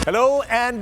Hello and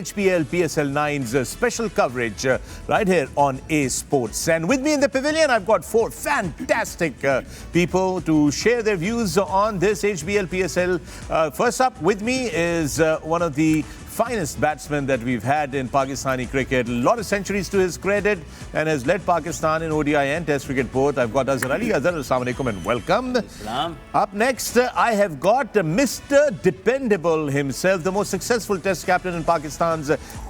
HPL PSL 9's special coverage right here on A Sports. And with me in the Pavilion, I've got four fantastic people to share their views on this HPL PSL. First up with me is one of the finest batsmen that we've had in Pakistani cricket. A lot of centuries to his credit and has led Pakistan in ODI and Test cricket both. I've got Azhar Ali. Azhar, assalamu alaikum and welcome. Salam. Up next, I have got Mr. Dependable himself, the most successful Test captain in Pakistan's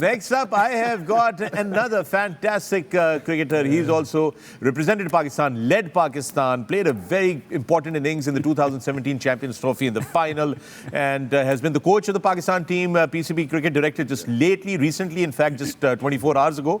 Next up, I have got another fantastic cricketer. He's also represented Pakistan, led Pakistan, played a very important innings in the 2017 Champions Trophy in the final, and has been the coach of the Pakistan team, PCB cricket director just recently, in fact, just 24 hours ago.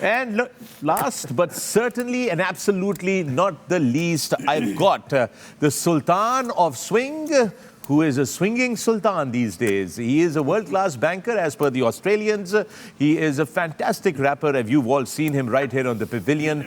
And look, last but certainly and absolutely not the least, I've got the Sultan of Swing, who is a swinging sultan these days. He is a world-class banker as per the Australians. He is a fantastic rapper, as you've all seen him right here on the Pavilion.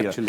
Actually.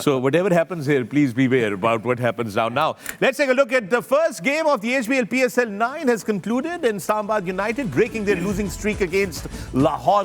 So whatever happens here, please beware about what happens down now. Let's take a look at the first game of the HBL PSL 9 has concluded in Islamabad United breaking their losing streak against Lahore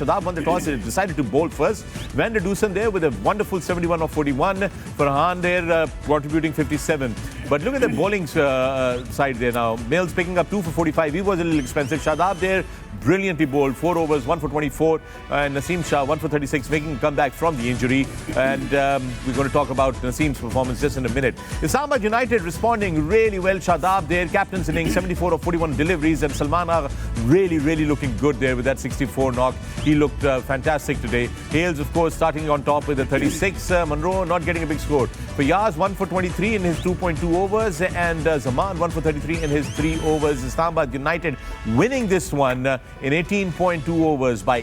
Shadab won the toss and decided to bowl first. Van der Dusen there with a wonderful 71 of 41. Farhan there contributing 57. But look at the bowling side there now. Mills picking up 2 for 45. He was a little expensive. Shadab there brilliantly bowled. 4 overs, 1 for 24. And Naseem Shah 1 for 36, making a comeback from the injury. And we're going to talk about Naseem's performance just in a minute. Islamabad United responding really well. Shadab there, captain's innings, 74 of 41 deliveries. And Salman Agha really looking good there with that 64 knock. He looked fantastic today. Hales, of course, starting on top with a 36. Monroe not getting a big score. Fayaz 1 for 23 in his 2.2 overs. And Zaman 1 for 33 in his 3 overs. Islamabad United winning this one in 18.2 overs by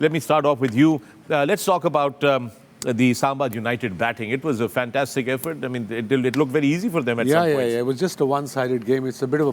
let me start off with you. Let's talk about the Islamabad United batting. It was a fantastic effort. I mean, it looked very easy for them at some points. Yeah. It was just a one-sided game. It's a bit of a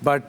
But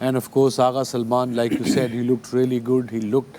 and of course Agha Salman, like you said, he looked really good. He looked,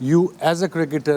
you as a cricketer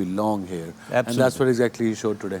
belong here. Absolutely. And that's what exactly he showed today.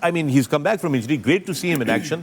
I mean, he's come back from injury. Great to see him in action.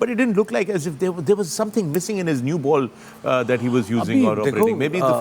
But it didn't look like as if there was something missing in his new ball that he was using or operating. Maybe the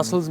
Muscles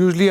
Usually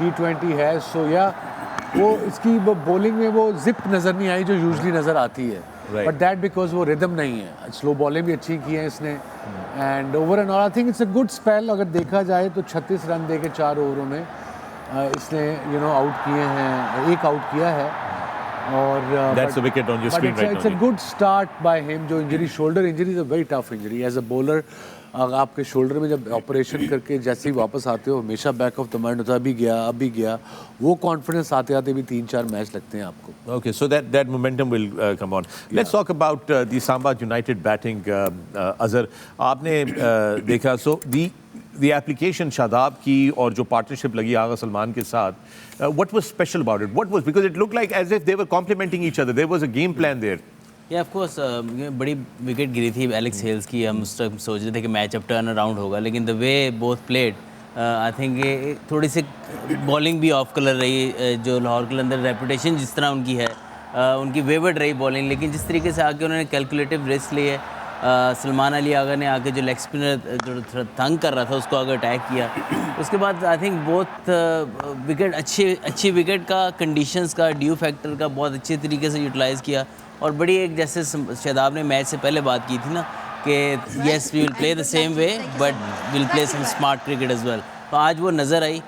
T20 ہے. So yeah, وہ اس کی bowling میں وہ zip نظر نہیں آئی جو usually نظر آتی ہے. بٹ دیٹ بیکاز وہ ردم نہیں ہے. سلو بالنگ بھی اچھی کی ہے اس نے. And over and all I think it's a good spell. اگر دیکھا جائے تو 36 رن دے کے 4 اووروں میں اس نے آؤٹ کیے ہیں, ایک آؤٹ کیا ہے. اور it's a good start by ہم. جو injury, shoulder injury is a very tough injury. As a bowler آپ کے شولڈر میں جب آپریشن کر کے جیسے ہی واپس آتے ہو ہمیشہ بیک آف دا مائنڈ ہوتا ہے ابھی گیا. وہ کانفیڈنس آتے آتے بھی 3-4 میچ لگتے ہیں آپ کو. Okay, so that momentum will come on. Let's talk about the Samba United batting. Azhar, آپ نے دیکھا so the application شاداب کی اور جو پارٹنرشپ لگی آغا سلمان کے ساتھ, what was special about it? What was, because it looked like as if they were complementing each other. There was a game plan there. Yeah, of course, بڑی wicket گری تھی Alex heals کی. ہم اس وقت سوچ رہے تھے کہ میچ اب ٹرن اراؤنڈ ہوگا, لیکن the way both played, I think تھوڑی سی بالنگ بھی آف کلر رہی. جو لاہور کے اندر ریپوٹیشن جس طرح ان کی ہے, ان کی ویورڈ رہی بالنگ, لیکن جس طریقے سے آ کے انہوں نے کیلکولیٹو رسک لیے. سلمان علی آغا نے آ کے جو لیگ اسپنر جو تنگ کر رہا تھا اس کو آگے اٹیک کیا. اس کے بعد آئی تھنک بہت وکٹ اچھی وکٹ کا, کنڈیشنز کا, ڈیو فیکٹر کا بہت اچھے طریقے سے یوٹیلائز کیا. اور بڑی ایک جیسے شاداب نے میچ سے پہلے بات کی تھی نا کہ yes we will play the same way but we'll play some smart cricket as well, تو آج وہ نظر آئی.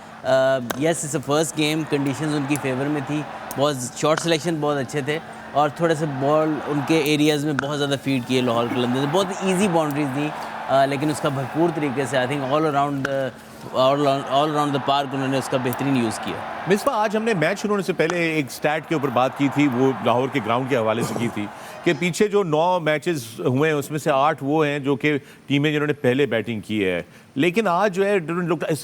Yes it's a first game, conditions ان کی فیور میں تھی, بہت شارٹ سلیکشن بہت اچھے تھے, اور تھوڑے سے بال ان کے ایریاز میں بہت زیادہ فیڈ کیے لاہور قلندرز نے. بہت ایزی باؤنڈریز تھیں, لیکن اس کا بھرپور طریقے سے I think all around the park انہوں نے اس کا بہترین یوز کیا. مصباح, آج ہم نے میچ شروع ہونے سے پہلے ایک سٹیٹ کے اوپر بات کی تھی, وہ لاہور کے گراؤنڈ کے حوالے سے کی تھی کہ پیچھے جو 9 میچز ہوئے ہیں اس میں سے 8 وہ ہیں جو کہ ٹیمیں جنہوں نے پہلے بیٹنگ کی ہے. لیکن آج جو ہے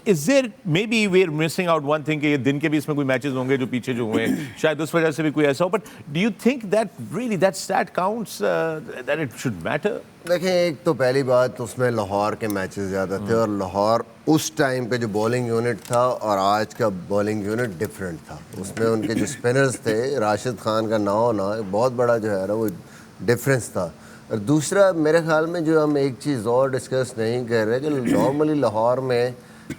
is there maybe we are missing out one thing کہ یہ دن کے بھی اس میں کوئی میچز ہوں گے جو پیچھے جو ہوئے ہیں, شاید اس وجہ سے بھی کوئی ایسا ہو. But do you think that really that state counts, that it should matter? دیکھیں, ایک تو پہلی بات اس میں لاہور کے میچز زیادہ تھے, اور لاہور اس ٹائم پہ جو بولنگ یونٹ تھا اور آج کا بولنگ یونٹ ڈفرینٹ تھا. اس میں ان کے جو اسپنرز تھے, راشد خان کا نہ ہونا بہت بڑا جو ہے نا وہ ڈفرینس تھا. اور دوسرا میرے خیال میں جو ہم ایک چیز اور ڈسکس نہیں کر رہے کہ نارملی لاہور میں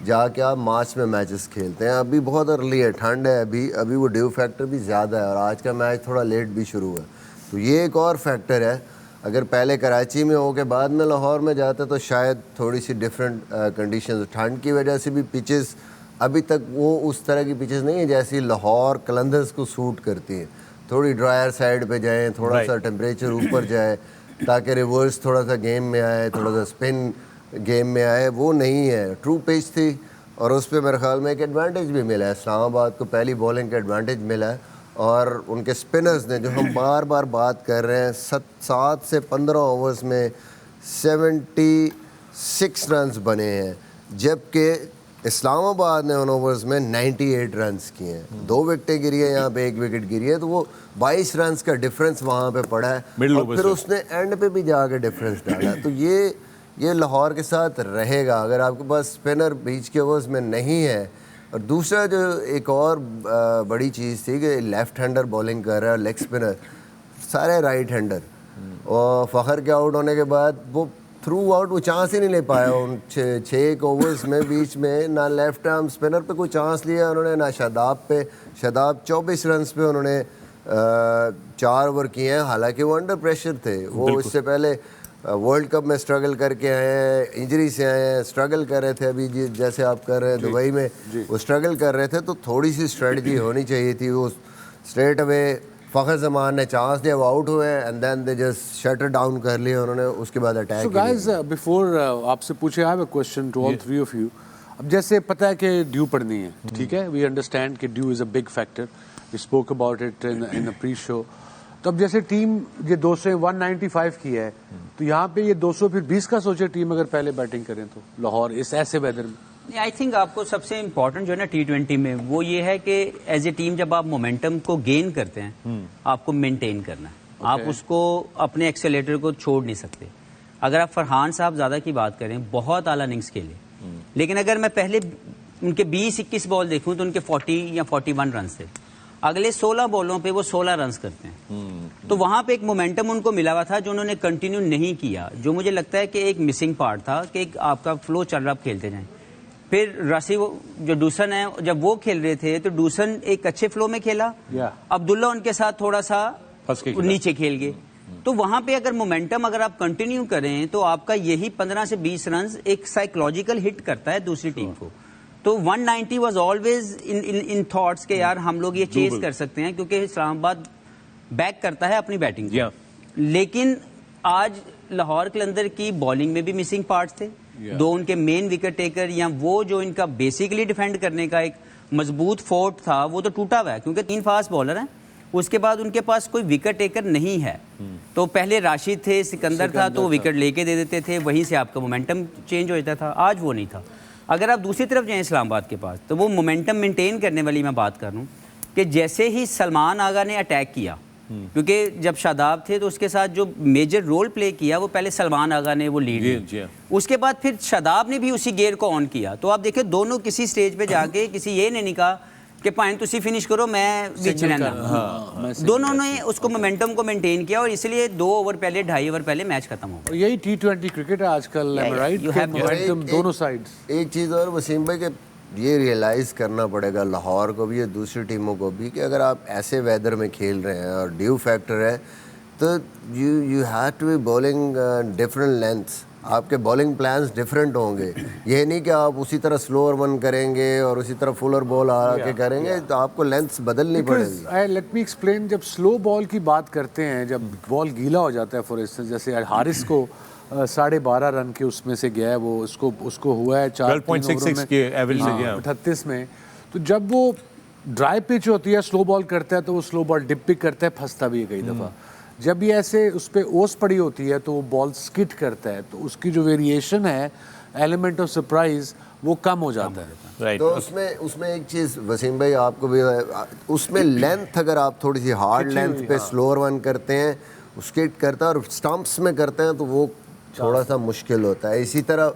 جا کے آپ مارچ میں میچز کھیلتے ہیں. ابھی بہت ارلی ہے, ٹھنڈ ہے, ابھی وہ ڈیو فیکٹر بھی زیادہ ہے, اور آج کا میچ تھوڑا لیٹ بھی شروع ہے. تو یہ ایک اور فیکٹر ہے. اگر پہلے کراچی میں ہو کے بعد میں لاہور میں جاتا تو شاید تھوڑی سی ڈفرینٹ کنڈیشنز, ٹھنڈ کی وجہ سے بھی پچز ابھی تک وہ اس طرح کی پچز نہیں ہیں جیسی لاہور قلندرز کو سوٹ کرتی ہیں. تھوڑی ڈرائر سائڈ پہ جائیں, تھوڑا سا ٹمپریچر اوپر جائے تاکہ ریورس تھوڑا سا گیم میں آئے, تھوڑا سا اسپن گیم میں آئے. وہ نہیں ہے, ٹرو پچ تھی, اور اس پہ میرے خیال میں ایک ایڈوانٹیج بھی ملا ہے. اسلام آباد کو پہلی بولنگ کا ایڈوانٹیج ملا ہے, اور ان کے اسپنرز نے جو ہم بار بار بات کر رہے ہیں 7 سے 15 اوورز میں 76 رنز بنے ہیں, جبکہ اسلام آباد نے ان اوورز میں 98 رنز کیے ہیں. 2 وکٹیں گری ہیں, یہاں پہ 1 وکٹ گری ہے, تو وہ 22 رنز کا ڈفرینس وہاں پہ پڑا ہے, اور پھر اس نے اینڈ پہ بھی جا کے ڈفرینس ڈالا. تو یہ لاہور کے ساتھ رہے گا اگر آپ کے پاس اسپنر بیچ کے اوورز میں نہیں ہے. اور دوسرا جو ایک اور بڑی چیز تھی کہ لیفٹ ہینڈر بولنگ کر رہا ہے, لیگ اسپنر سارے رائٹ ہینڈر, اور فخر کے آؤٹ ہونے کے بعد وہ تھرو آؤٹ وہ چانس ہی نہیں لے پایا ان 6 اوورز میں. بیچ میں نہ لیفٹ آرم اسپنر پہ کوئی چانس لیا انہوں نے, نہ شاداب پہ. شاداب 24 رنز پہ انہوں نے 4 اوور کیے ہیں, حالانکہ وہ انڈر پریشر تھے. وہ اس سے پہلے ورلڈ کپ میں اسٹرگل کر کے آئے ہیں, انجری سے آئے ہیں, اسٹرگل کر رہے تھے. ابھی جیسے آپ کر رہے ہیں دبئی میں وہ اسٹرگل کر رہے تھے, تو تھوڑی سی اسٹریٹجی ہونی چاہیے تھی. وہ اسٹریٹ اوے فخر زمان نے چانس دیا, وہ آؤٹ ہوئے, and then they just shutter down کر لیا انہوں نے, اس کے بعد اٹیک. سو گائز بفور آپ سے پوچھے, I have a question to all 3 of you. اب جیسے پتہ ہے کہ ڈیو پڑنی ہے, ٹھیک ہے, وی انڈرسٹینڈ کہ dew is a big factor, we spoke about it in a pre show. تو اب جیسے ٹیم یہ 195 کی ہے, تو یہاں پہ یہ 200 پھر 20 کا سوچے ٹیم اگر پہلے بیٹنگ کریں تو لاہور اس ایسے ویدر میں. آئی تھنک آپ کو سب سے امپورٹنٹ جو ہے نا T20 میں وہ یہ ہے کہ ایز اے ٹیم جب آپ مومنٹم کو گین کرتے ہیں آپ کو مینٹین کرنا ہے. آپ اس کو اپنے ایکسیلیٹر کو چھوڑ نہیں سکتے. اگر آپ فرحان صاحب زیادہ کی بات کریں, بہت اعلیٰ اننگز کھیلے, لیکن اگر میں پہلے ان کے 20-21 بال دیکھوں تو ان کے 40 یا 41 رنز تھے. اگلے 16 بالوں پہ وہ 16 رنز کرتے ہیں. تو وہاں پہ ایک مومنٹم ان کو ملا ہوا تھا جو انہوں نے کنٹینیو نہیں کیا, جو مجھے لگتا ہے کہ ایک مسنگ پارٹ تھا کہ آپ کا فلو چل رہا, آپ کھیلتے جائیں. پھر راسی جو ڈوسن ہے جب وہ کھیل رہے تھے تو ڈوسن ایک اچھے فلو میں کھیلا, عبداللہ ان کے ساتھ تھوڑا سا نیچے کھیل گئے. تو وہاں پہ اگر مومنٹم اگر آپ کنٹینیو کریں تو آپ کا یہی 15 سے 20 رنز ایک سائیکولوجیکل ہٹ کرتا ہے دوسری ٹیم کو. تو 190 واز آلویز ان تھاٹس کہ یار ہم لوگ یہ چیز کر سکتے ہیں کیونکہ اسلام آباد بیک کرتا ہے اپنی بیٹنگ کو. لیکن آج لاہور قلندر کی بالنگ میں بھی مسنگ پارٹس تھے. دو ان کے مین وکٹ ٹیکر یا وہ جو ان کا بیسیکلی ڈیفینڈ کرنے کا ایک مضبوط فورٹ تھا وہ تو ٹوٹا ہوا ہے کیونکہ 3 فاسٹ بالر ہیں. اس کے بعد ان کے پاس کوئی وکٹ ٹیکر نہیں ہے. تو پہلے راشد تھے, سکندر تھا تو وکٹ لے کے دے دیتے تھے, وہیں سے آپ کا مومنٹم چینج ہو جاتا تھا. آج وہ نہیں تھا. اگر آپ دوسری طرف جائیں اسلام آباد کے پاس تو وہ مومنٹم مینٹین کرنے والی میں بات کر رہا ہوں کہ جیسے ہی سلمان آغا نے اٹیک کیا, کیونکہ جب شاداب تھے تو اس کے ساتھ جو میجر رول پلے کیا وہ پہلے سلمان آغا نے وہ لیڈ لی, اس کے بعد پھر شاداب نے بھی اسی گیئر کو آن کیا. تو آپ دیکھیں دونوں کسی سٹیج پہ جا کے کسی یہ نہیں کہا کہ پوائنٹ تسی فنش کرو میں بیچ رہنا, دونوں نے اس کو مومنٹم کو مینٹین کیا اور اس لیے 2 اوور پہلے 2.5 اوور پہلے میچ ختم ہو گیا. یہی T20 کرکٹ ہے آج کل, رائٹ, مومنٹم دونوں سائڈز. ایک چیز اور وسیم بھائی کہ یہ ریئلائز کرنا پڑے گا لاہور کو بھی اور دوسری ٹیموں کو بھی کہ اگر آپ ایسے ویدر میں کھیل رہے ہیں اور ڈیو فیکٹر ہے تو you have to be bowling different lengths. آپ کے بالنگ پلانس ڈفرینٹ ہوں گے. یہ نہیں کہ آپ اسی طرح سلوور ون کریں گے اور اسی طرح فولر بال آ کے کریں گے, تو آپ کو لینتھس بدلنی پڑے گی. لیٹ می ایکسپلین, جب سلو بال کی بات کرتے ہیں, جب بال گیلا ہو جاتا ہے, فار انسٹنس جیسے حارث کو 12.5 رن کے اس میں سے گیا ہے, وہ اس کو ہوا ہے 4.66 کے ایوریج سے گیا 38 میں. تو جب وہ ڈرائی پچ ہوتی ہے, سلو بال کرتا ہے تو وہ سلو بال ڈپ پک کرتا ہے, پھنستا بھی ہے کئی دفعہ. جب یہ ایسے اس پہ اوس پڑی ہوتی ہے تو وہ بال سکٹ کرتا ہے, تو اس کی جو ویریشن ہے ایلیمنٹ آف سرپرائز وہ کم ہو جاتا ہے. تو اس میں ایک چیز وسیم بھائی آپ کو بھی, اس میں لینتھ اگر آپ تھوڑی سی ہارڈ لینتھ پہ سلوور ون کرتے ہیں, سکٹ کرتا ہے, اور اسٹمپس میں کرتے ہیں تو وہ تھوڑا سا مشکل ہوتا ہے. اسی طرح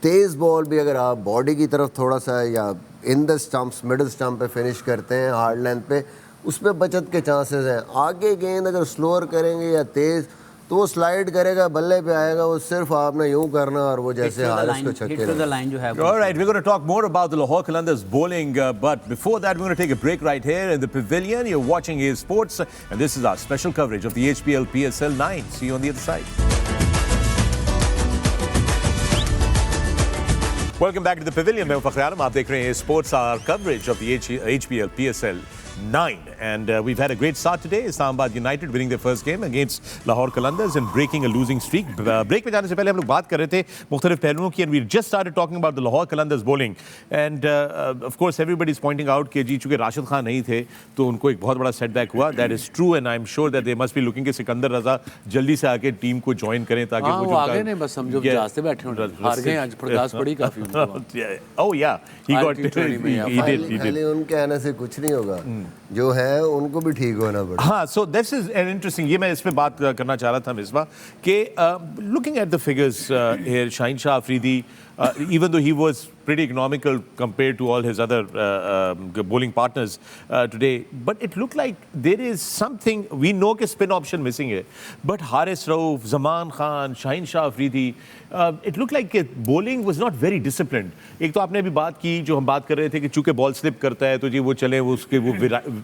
تیز بال بھی اگر آپ باڈی کی طرف تھوڑا سا یا ان دا اسٹمپس مڈل اسٹمپ پہ فنش کرتے ہیں ہارڈ لینتھ پہ, اس پہ بچت کے چانسز ہیں. آگے گیند اگر سلور کریں گے یا تیز تو وہ سلائڈ کرے گا, بلے پہ آئے گا, وہ صرف آپ نے یوں کرنا اور وہ جیسے حارث کو چھکے. All right, we're going to talk more about the Lahore Qalandars bowling, but before that we're going to take a break right here in the pavilion. You're watching A Sports and this is our special coverage of the HPL PSL 9. See you on the other side. Welcome back to the pavilion. میں فخر عالم, آپ دیکھ رہے ہیں sports, our coverage of the HPL PSL 9 and we've had a great start today. Islamabad United winning their first game against Lahore Qalandars and breaking a losing streak. Break میں جانے سے پہلے ہم لوگ بات کر رہے تھے مختلف پہلوؤں کی, and we just started talking about the Lahore Qalandars bowling and of course everybody is pointing out کہ جی چونکہ راشد خان نہیں تھے تو ان کو ایک بہت بڑا سیٹ بیک ہوا. That is true and I'm sure that they must be looking کہ سکندر رضا جلدی سے آ کے ٹیم کو جوائن کریں تاکہ وہ آگے نہیں, بس ہم جو جہاز سے بیٹھے ہیں ہار گئے آج, پرداس پڑی کافی. Oh yeah, he did. ان کے آنے سے کچھ نہیں ہوگا, جو ہے ان کو بھی ٹھیک ہونا پڑے. ہاں, so that's is an interesting, یہ میں اس پہ بات کرنا چاہ رہا تھا مصباح کہ looking at the figures here, Shaheen Shah Afridi even though he was pretty economical compared to all his other bowling partners today, but it looked like there is something, we know کہ spin option missing ہے, but Haris Rauf, Zaman Khan, Shaheen Shah Afridi, it looked like bowling was not very disciplined. ایک تو آپ نے ابھی بات کی, جو ہم بات کر رہے تھے کہ چونکہ بال سلپ کرتا ہے تو جی وہ چلے, وہ اس کے وہ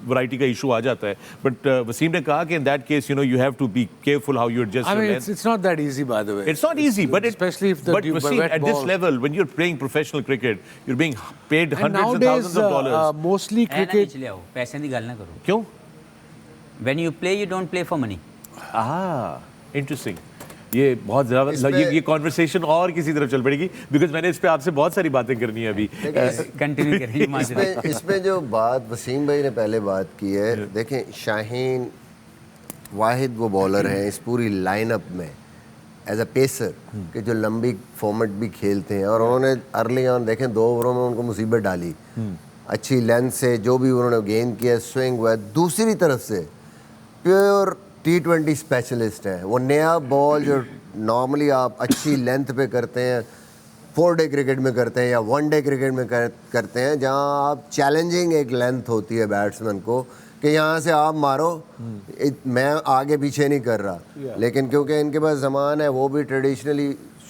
ورائٹی کا ایشو آ جاتا ہے, بٹ وسیم نے کہا کہ in that case you have to be careful how you adjust your length. It's not that easy, by the way. It's not easy, but especially if the Wasim, at this level, when you're playing professional cricket, you're being paid hundreds and thousands of dollars. Mostly cricket. پیسے کی گل نہ کرو. کیوں? When you play, you don't play for money. Interesting. یہ بہت زیادہ یہ conversation اور کسی طرف چل پڑے گی, بیکاز میں نے اس پہ آپ سے بہت ساری باتیں کرنی ہے ابھی. کنٹینیو کریں. اس میں جو بات وسیم بھائی نے پہلے بات کی ہے, دیکھیں شاہین واحد وہ بالر ہیں اس پوری لائن اپ میں ایز اے پیسر کہ جو لمبی فارمیٹ بھی کھیلتے ہیں, اور انہوں نے ارلی آن دیکھیں 2 اووروں میں ان کو مصیبت ڈالی, اچھی لینتھ سے جو بھی انہوں نے گین کیا, سوئنگ ہوا. دوسری طرف سے پیور T20 اسپیشلسٹ ہیں, وہ نیا بال جو نارملی آپ اچھی لینتھ پہ کرتے ہیں 4 ڈے کرکٹ میں کرتے ہیں یا 1 ڈے کرکٹ میں کرتے ہیں, جہاں آپ چیلنجنگ ایک لینتھ ہوتی ہے بیٹسمین کو کہ یہاں سے آپ مارو, میں آگے پیچھے نہیں کر رہا. لیکن کیونکہ ان کے پاس زمان ہے, وہ بھی traditionally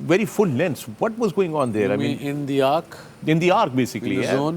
very full lengths. What was going on there? I mean, in the arc, basically, in the zone,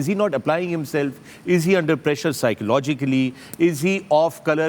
is he not applying himself? Is he under pressure psychologically? Is he off color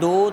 2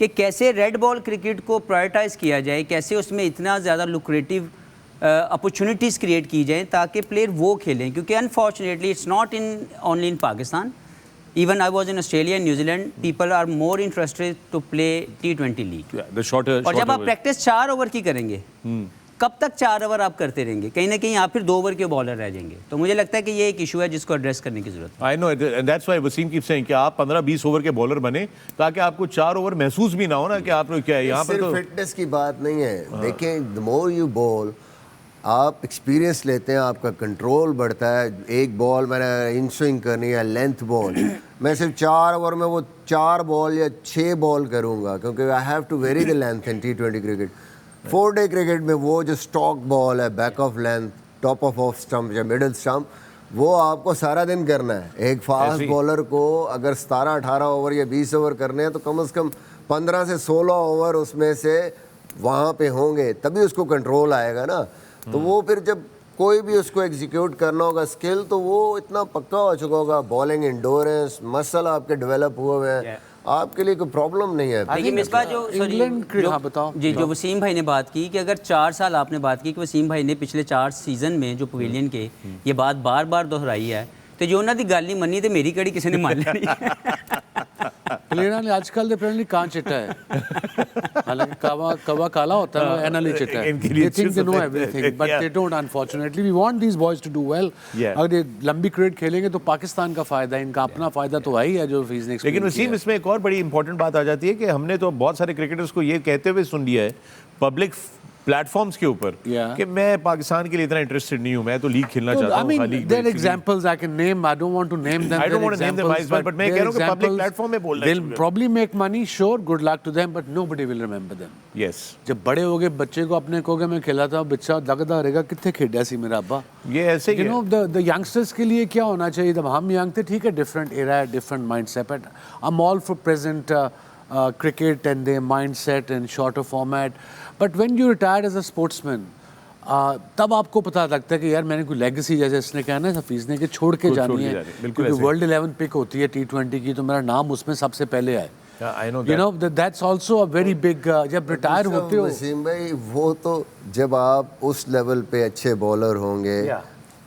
کہ کیسے red ball cricket کو prioritise کیا جائے, کیسے اس میں اتنا زیادہ lucrative opportunities create کی جائیں تاکہ پلیئر وہ کھیلیں, کیونکہ unfortunately it's not only in Pakistan, even I was in Australia and New Zealand, people are more interested to play T20 league. اور جب آپ پریکٹس 4 اوور کی کریں گے, کب تک 4 اوور آپ کرتے رہیں گے, کہیں نہ کہیں آپ پھر 2 اوور کے بالر رہ جائیں گے. تو مجھے لگتا ہے کہ یہ ایک ایشو ہے جس کو ایڈریس کرنے کی ضرورت ہے. I know, and that's why Wasim keeps saying کہ آپ 15-20 اوور کے بالر بنے تاکہ آپ کو 4 اوور محسوس بھی نہ ہو نا کہ آپ نے کیا ہے. یہاں پر صرف تو فٹنس کی بات نہیں ہے, دیکھیں the more you bowl آپ ایکسپیرینس لیتے ہیں, آپ کا کنٹرول بڑھتا ہے. ایک بال میں نے ان سوئنگ کرنی ہے, لینتھ بال, میں صرف 4 اوور میں وہ 4 بال یا 6 بال کروں گا, کیونکہ I have to very the length in T20 cricket. 4 day cricket میں وہ جو اسٹاک بال ہے, back of length, top of stump یا مڈل اسٹمپ, وہ آپ کو سارا دن کرنا ہے. ایک فاسٹ بالر کو اگر 17-18 اوور یا 20 اوور کرنے ہیں تو کم از کم 15 سے 16 اوور اس میں سے وہاں پہ ہوں گے, تبھی اس کو کنٹرول آئے گا نا. تو وہ پھر جب کوئی بھی اس کو ایگزیکیوٹ کرنا ہوگا اسکل, تو وہ اتنا پکا ہو چکا ہوگا. بالنگ انڈورنس مسل آپ کے ڈیولپ ہوئے ہوئے ہیں, آپ کے لیے کوئی پرابلم نہیں ہے. لیکن مصباح جو وسیم بھائی نے بات کی کہ اگر 4 سال آپ نے بات کی کہ وسیم بھائی نے پچھلے 4 سیزن میں جو پویلین کے یہ بات بار بار دہرائی ہے, تو جو انہوں نے گل نہیں منی تو میری کڑی کسی نے مان لینی. پلیئر نے آج کل اپیرنٹلی کہاں چٹا ہے, حالانکہ کوا کالا ہوتا ہے, اینالی چٹا ہے. They think they know everything, but they don't unfortunately. We want these boys to do well. اگر یہ لمبی کرکٹ کھیلیں گے تو پاکستان کا فائدہ ہے, ان کا اپنا فائدہ تو ہے ہی ہے جو فیس نے. لیکن وسیم اس میں ایک اور بڑی امپورٹنٹ بات آ جاتی ہے کہ ہم نے تو بہت سارے کرکٹرز کو یہ کہتے ہوئے سن لیا ہے پبلک پلیٹ فارمز کے اوپر کہ میں پاکستان کے لیے اتنا انٹرسٹڈ نہیں ہوں, میں تو لیگ کھیلنا چاہتا ہوں. There are examples I can name. I don't want to name them. I don't want to name them as well, but میں کہہ رہا ہوں کہ پبلک پلیٹ فارم میں بولنا ہے. They'll probably make money, sure, good luck to them, but nobody will remember them. Yes. جب بڑے ہو گئے بچے کو اپنے کو کہ میں کھیلا تھا, بچہ لگتا رہے گا کتنے کھیڈا سی میرا ابا. یہ ایسے ہی ہے. the youngsters کے لیے کیا ہونا چاہیے, جب ہم ینگ تھے ٹھیک ہے, different era, different mindset, but I'm all for present cricket and their mindset and shorter format. But when you retired as a sportsman, تب آپ کو پتہ لگتا ہے کہ یار میں نے کوئی لیگسی, جیسے اس نے کہا نا حفیظ نے, کہ چھوڑ کے جانی ہے, کیونکہ ورلڈ 11 پک ہوتی ہے T20 کی, تو میرا نام اس میں سب سے پہلے آئے. You know, that's also a very big, جب ریٹائر ہوتے ہو. وسیم بھائی وہ تو جب آپ اس لیول پہ اچھے بالر ہوں گے,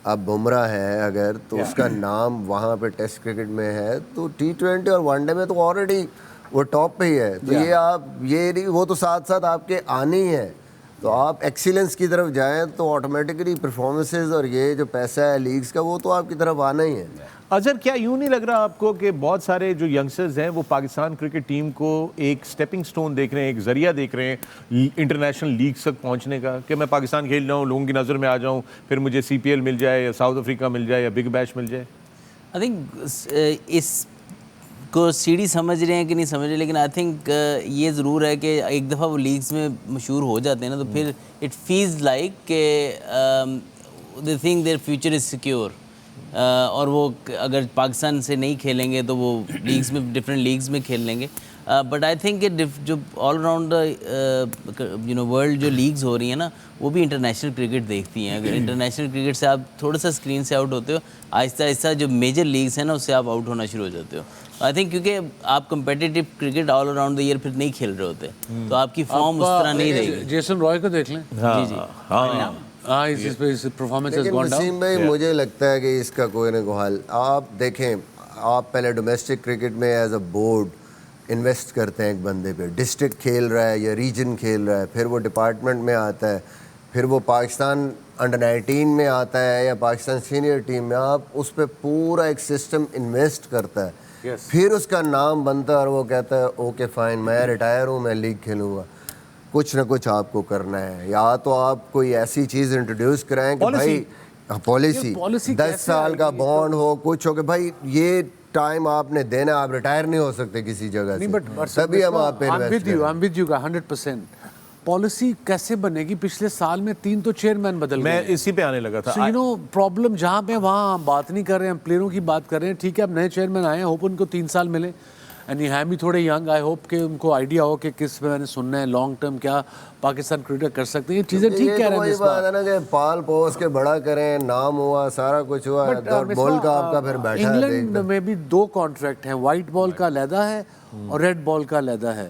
اب بمراہ ہے اگر, تو اس کا نام وہاں پہ ٹیسٹ کرکٹ میں ہے, تو T20 اور ون ڈے میں تو آلریڈی وہ ٹاپ پہ ہی ہے. تو یہ آپ یہ نہیں, وہ تو ساتھ ساتھ آپ کے آنے ہی ہے. تو آپ ایکسیلنس کی طرف جائیں تو آٹومیٹکلی پرفارمنسز اور یہ جو پیسہ ہے لیگز کا, وہ تو آپ کی طرف آنا ہی ہے. اظہر, کیا یوں نہیں لگ رہا آپ کو کہ بہت سارے جو ینگسٹرز ہیں وہ پاکستان کرکٹ ٹیم کو ایک سٹیپنگ سٹون دیکھ رہے ہیں, ایک ذریعہ دیکھ رہے ہیں انٹرنیشنل لیگز تک پہنچنے کا, کہ میں پاکستان کھیل رہا ہوں, لوگوں کی نظر میں آ جاؤں, پھر مجھے CPL مل جائے یا ساؤتھ افریقہ مل جائے یا بگ بیش مل جائے؟ آئی تھنک اس کو سیڑھی سمجھ رہے ہیں کہ نہیں سمجھ رہے, لیکن آئی تھنک یہ ضرور ہے کہ ایک دفعہ وہ لیگز میں مشہور ہو جاتے ہیں نا, تو پھر اٹ فیلز لائک کہ they think their future is secure. اور وہ اگر پاکستان سے نہیں کھیلیں گے تو وہ لیگز میں, ڈفرینٹ لیگز میں کھیل لیں گے. بٹ آئی تھنک کہ جو آل اراؤنڈ ورلڈ جو لیگز ہو رہی ہیں نا, وہ بھی انٹرنیشنل کرکٹ دیکھتی ہیں. اگر انٹرنیشنل کرکٹ سے آپ تھوڑا سا اسکرین سے آؤٹ ہوتے ہو, آہستہ آہستہ جو میجر لیگز ہیں نا اس سے آپ آؤٹ ہونا شروع ہو جاتے ہو. آئی تھنک کیونکہ آپ competitive cricket all around the year پھر نہیں کھیل رہے ہوتے, تو آپ کی فارم اس طرح نہیں رہے گی. جیسن رائے کو دیکھ لیں. جی جی لیکن وسیم بھائی مجھے لگتا ہے کہ اس کا کوئی نہ کوئی حل. آپ دیکھیں, آپ پہلے ڈومیسٹک کرکٹ میں ایز اے بورڈ انویسٹ کرتے ہیں ایک بندے پہ, ڈسٹرکٹ کھیل رہا ہے یا ریجن کھیل رہا ہے, پھر وہ ڈپارٹمنٹ میں آتا ہے, پھر وہ پاکستان انڈر-19 میں آتا ہے یا پاکستان سینئر ٹیم میں, آپ اس پہ پورا ایک سسٹم انویسٹ کرتا ہے, پھر اس کا نام بنتا ہے اور وہ کہتا ہے اوکے فائن میں ریٹائر ہوں, میں لیگ کھیلوں گا. کچھ نہ کچھ آپ کو کرنا ہے, یا تو آپ کوئی ایسی چیز انٹروڈیوس کرائیں کہ بھائی پالیسی 10 سال کا بانڈ ہو, کچھ ہو کہ بھائی یہ ٹائم آپ نے دینا, آپ ریٹائر نہیں ہو سکتے کسی جگہ سے, تبھی ہم آپ پہ انویسٹ کریں. I'm with you 100%. پالیسی کیسے بنے گی؟ پچھلے سال میں 3 تو چیئرمین بدل گئے. میں اسی پہ آنے لگا تھا. So you know پرابلم جہاں پہ وہاں ہم بات نہیں کر رہے ہیں, ہم پلیئروں کی بات کر رہے ہیں. ٹھیک ہے اب نئے چیئرمین آئے ہیں, ہوپ ان کو 3 سال ملے, اینڈ یہ ہیں بھی تھوڑے ینگ, آئی ہوپ کہ ان کو آئیڈیا ہو کہ کس پہ میں نے سننا ہے, لانگ ٹرم کیا پاکستان کرکٹ کر سکتے ہیں. یہ چیزیں ٹھیک کہہ رہے ہیں. وہی بات ہے نا کہ پال پوس کے بڑا کریں, نام ہوا, سارا کچھ ہوا, اور بال کا آپ کا پھر بیٹھا ہے. انگلینڈ میں بھی 2 کانٹریکٹ ہیں, وائٹ بال کا علیحدہ ہے اور ریڈ بال کا علیحدہ ہے.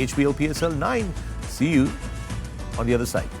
HBL PSL 9. See you on the other side.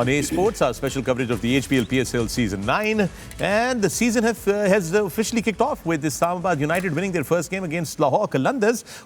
on A Sports, our special coverage of the HBL PSL Season 9. And the season has officially kicked off with Islamabad United winning their first game against Lahore Qalandars.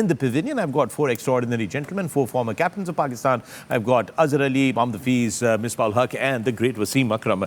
in The Pavilion, I've got 4 extraordinary gentlemen, 4 former captains of Pakistan. I've got Azhar Ali, Mohammad Hafiz, Misbah ul Haq and the great Wasim Akram.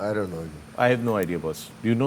I don't know. I have no idea, boss. Do you know?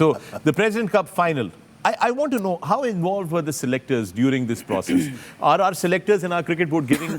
So the President Cup final. I want to know how involved were the selectors during this process? Are our selectors in our cricket board giving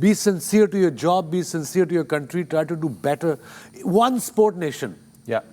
Be sincere to your job, be sincere to your country, try to do better. One sport nation. Yeah.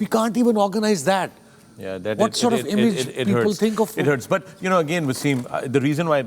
we can't even organize that. Yeah, that What sort of image people hurts. think of? It hurts, but you know, again, Wasim, the reason why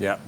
Yeah,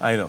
I know.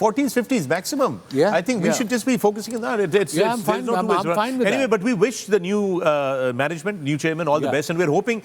40s 50s maximum. Yeah, I think we yeah. should just be focusing on that. It's Yeah, I'm there's fine. no two ways I'm around. fine with Anyway, that. but we wish the new management, new chairman all the Yeah. best and we're hoping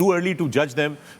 too early to judge them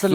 So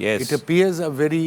Yes. It appears a very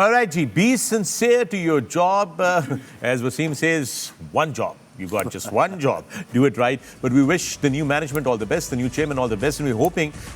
All right, G, be sincere to your job. As Wasim says, one job. You got just one job. Do it right. But we wish the new management all the best, the new chairman all the best, and we're hoping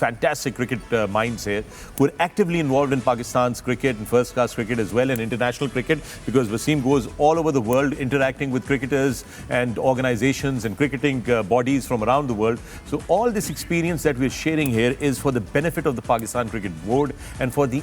fantastic cricket minds here who are actively involved in Pakistan's cricket and first-class cricket as well, and international cricket, because Wasim goes all over the world interacting with cricketers and organizations and cricketing bodies from around the world. So all this experience that we're sharing here is for the benefit of the Pakistan Cricket Board and for the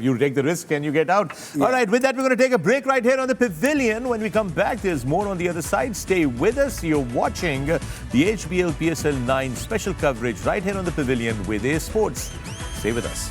You take the risk and you get out. All right, with that we're going to take a break right here on the Pavilion. When we come back, there's more on the other side. Stay with us. You're watching the HBL PSL 9 special coverage right here on the Pavilion with A Sports. Stay with us.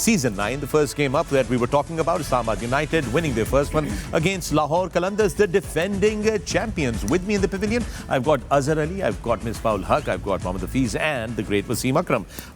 Season 9. The first game up that we were talking about, Islamabad United winning their first one against Lahore Qalandars, the defending champions. With me in the Pavilion, I've got Azhar Ali, I've got Misbah ul Haq, I've got Mohammad Hafiz and the great Wasim Akram.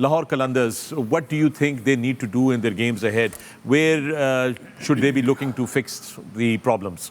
Lahore Qalandars, what do you think they need to do in their games ahead? Where should they be looking to fix the problems?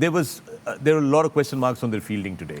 there were a lot of question marks on their fielding today.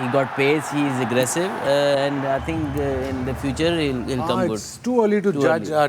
He got pace, he is aggressive, and I think in the future he'll come good. It's too early to judge a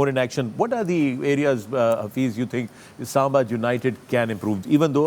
more in action. What are the areas, Hafiz, you think Islamabad United can improve? Even though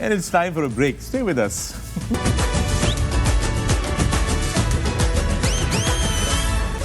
And it's time for a break. Stay with us.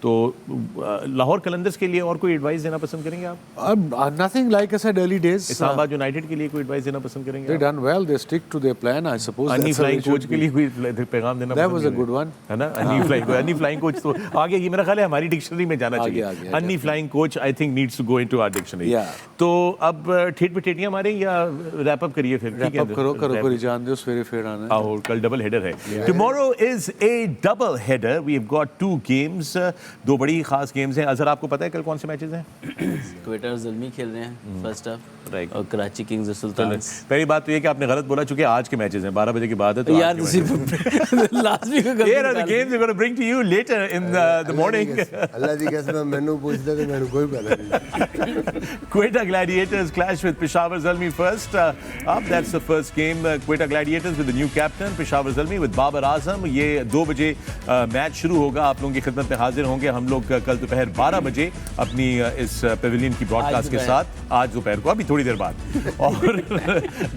تو لاہور قلندرز کے لیے اور کوئی advice دینا پسند کریں گے آپ؟ Nothing like I said early days. اسلام آباد یونائٹیڈ کے لیے کوئی ایڈوائس دینا پسند کریں گے They done well. They stick to their plan. I suppose. انی that's how flying it should coach کے be. لیے کوئی پیغام دینا That پسند was a کریں good one. ہے نا؟ انی فلائنگ کوچ تو آگے یہ میرا خیال ہے ہماری ڈکشنری میں جانا چاہیے. آگے. Any flying coach I think needs to go into our dictionary. Yeah. تو اب ٹھیٹ پٹیٹیاں ماریں یا ریپ اپ کریے پھر؟ Wrap up کرو کوئی جان دو سویرے پھر آنا ہے. اور کل ڈبل ہیڈر ہے. Tomorrow is a double header. We have got 2 games, 2 بڑی خاص گیمز ہیں. اظہر آپ کو پتہ ہے کل کون سے میچز ہیں؟ کوئٹہ اور زلمی کھیل رہے ہیں فرسٹ ہاف, Right. اور کراچی کنگز اور سلطانز. پہلی بات تو یہ کہ آپ نے غلط بولا, چونکہ آج کے میچز ہیں, 12 بجے کے بعد ہے. تو یار last week Here are the games we're going to bring to you later in the morning. اللہ دی قسم مینوں پوچھدا تے مینوں کوئی پتہ نہیں. Quetta Gladiators clash with Peshawar Zalmi first. Up, that's the first game. Quetta Gladiators with the new captain, Peshawar Zalmi with Babar Azam. یہ 2 بجے match شروع ہوگا. آپ لوگوں کی خدمت میں حاضر ہوں گے ہم لوگ کل دوپہر 12 بجے اپنی اس پیویلین کی براڈ کاسٹ کے ساتھ, آج دوپہر کو, ابھی تھوڑی دیر بعد. اور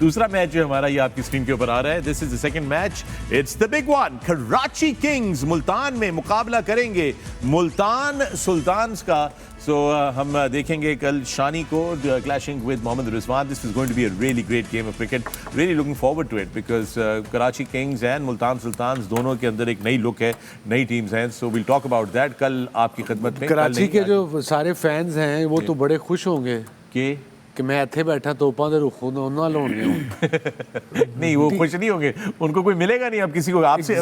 دوسرا میچ جو ہمارا یہ آپ کی اسکرین کے اوپر آ رہا ہے, this is the second match. It's the big one. Karachi Kings Multan میں مقابلہ کریں گے ملتان سلطانز کا. سو ہم دیکھیں گے کل شانی کو clashing with Mohammad Rizwan. This is going to be a really great game of cricket. Really looking forward to it because Karachi Kings and Multan Sultans دونوں کے اندر ایک نئی لک ہے, نئی ٹیمز ہیں. سو ویل ٹاک اباؤٹ دیٹ کل آپ کی خدمت میں. کراچی کے جو سارے فینز ہیں وہ تو بڑے خوش ہوں گے کہ میں اتنے بیٹھا توپاں دے رخ انہاں لون گے. نہیں, وہ خوش نہیں ہوں گے, ان کو کوئی ملے گا نہیں. اب کسی کو آپ سے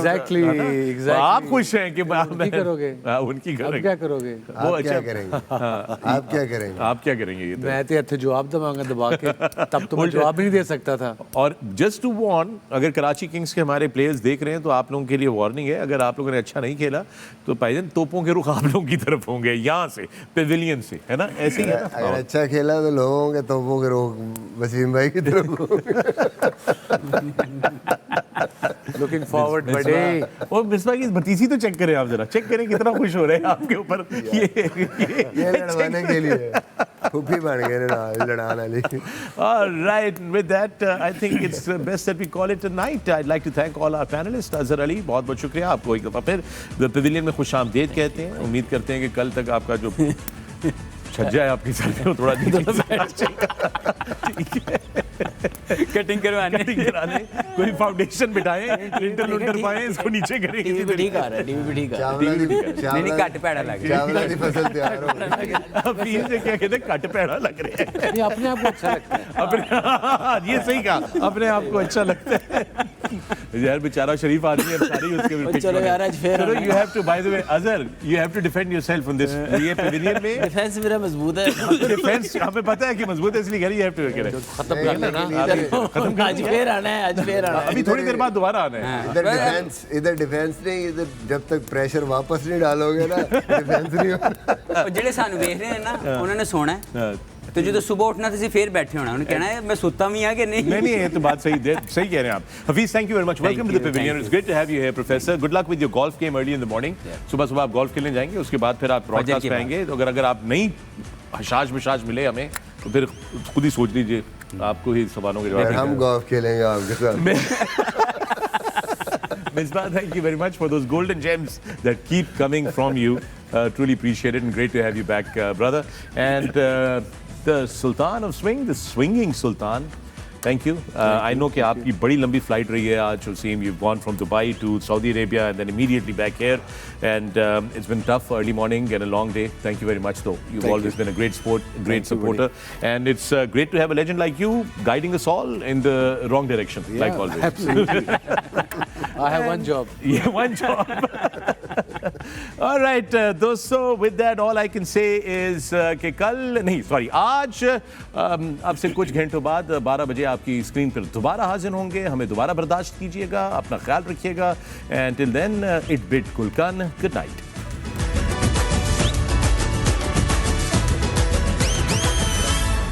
آپ خوش ہیں کہ کرو گے, ان کی کیا کرو گے, آپ کیا کریں گے, آپ کیا کریں گے, آپ کیا کریں گے. میں تے اتنے جواب دواں گا دبا کے, تب تو میں جواب بھی نہیں دے سکتا تھا. اور جسٹ ٹو وارن, اگر کراچی کنگز کے ہمارے پلیئرز دیکھ رہے ہیں تو آپ لوگوں کے لیے وارننگ ہے. اگر آپ لوگوں نے اچھا نہیں کھیلا تو بھائی جان توپوں کے رخ آپ لوگوں کی طرف ہوں گے, یہاں سے پیویلین سے, ہے نا, ایسے ہی. اگر اچھا کھیلا تو لوگوں کے توپوں کے روک وسیم بھائی کی طرف. لوکنگ فارورڈ بڑے. اور مصباح کی بھتیسی تو چیک کریں, آپ ذرا چیک کریں کتنا خوش ہو رہے ہیں آپ کے اوپر. یہ لڑوانے کے لیے پھوپھی بن گئے نا لڑان والی. Right, with that, I think it's best that we call it a night. I'd like to thank all our panelists. Azhar Ali, بہت بہت شکریہ آپ کو ایک دفعہ پھر پیویلین میں خوش آمدید کہتے ہیں. امید کرتے ہیں کہ کل تک آپ کا جو چھجا ہے آپ کی سر میں تھوڑا کٹنگ کرانے, کوئی فاؤنڈیشن بٹھائیں, لنٹر پائیں, اس کو نیچے کریں. ٹی وی پہ ٹھیک آ رہا ہے, ٹی وی پہ ٹھیک آ رہا ہے. نہیں کٹ پیڑا لگ رہا چاولہ دی فصل تیار ہو گئی. اب یہ سے کیا کہتے ہیں, کٹ پیڑا لگ رہے ہیں. یہ اپنے آپ کو اچھا لگتا ہے. یہ صحیح کہا, اپنے آپ کو اچھا لگتا ہے. یار بیچارہ شریف آدمی ہے, ساری اس کے. چلو یار آج پھر چلو, you have to, by the way, Azhar, you have to defend yourself on this. یہ پیویلین میں ڈیفینس میرا مضبوط ہے. ڈیفینس ہمیں پتہ ہے کہ مضبوط ہے, اس لیے کہہ رہی you have to کریں. ختم کر لینا. آج پھر آنا ہے, آج پھر آنا ہے. ابھی تھوڑی دیر بعد دوبارہ آنا ہے. ادھر ڈیفینس نہیں, ادھر جب تک پریشر واپس نہیں ڈالو گے نا ڈیفینس نہیں ہونا. جڑے سانو ویکھ رہے ہیں نا انہوں نے سونا ہے, تو جو صبح اٹھنا تھی پھر بیٹھے ہونا, انہوں نے کہنا ہے میں سوتا بھی ہاں کہ نہیں. نہیں, یہ تو بات صحیح کہہ رہے ہیں آپ. Hafeez, thank you very much. Welcome to the pavilion. It's great to have you here, Professor. Good luck with your golf game early in the morning. صبح آپ گولف کھیلنے جائیں گے, اس کے بعد پھر آپ براڈ کاسٹ پہ آئیں گے. تو اگر آپ نہیں حشاش بشاش ملے ہمیں تو پھر خود ہی سوچ لیجیے آپ کو ہی سوالوں کے جواب. ہم گولف کھیلیں گے آپ کے ساتھ. Misbah, thank you very much for those golden gems that keep coming from you. Truly appreciate it and great to have you back, brother. And the Sultan of Swing, the swinging Sultan. Thank you. I know کہ آپ کی بڑی لمبی flight رہی ہے آج. Wasim, you've gone from Dubai to Saudi Arabia and then immediately back here. And it's been tough, early morning and a long day. Thank you very much though. You've always been a great sport, great supporter. And it's great to have a legend like you guiding us all in the wrong direction, like always. Absolutely. I have one job. Yeah, one job. All right, دوستو, with that all I can say is کہ آج اب سے کچھ گھنٹوں بعد 12 بجے آپ کی اسکرین پر دوبارہ حاضر ہوں گے. ہمیں دوبارہ برداشت کیجیے گا, اپنا خیال رکھیے گا. And till then, it bid Kulkan. Good night.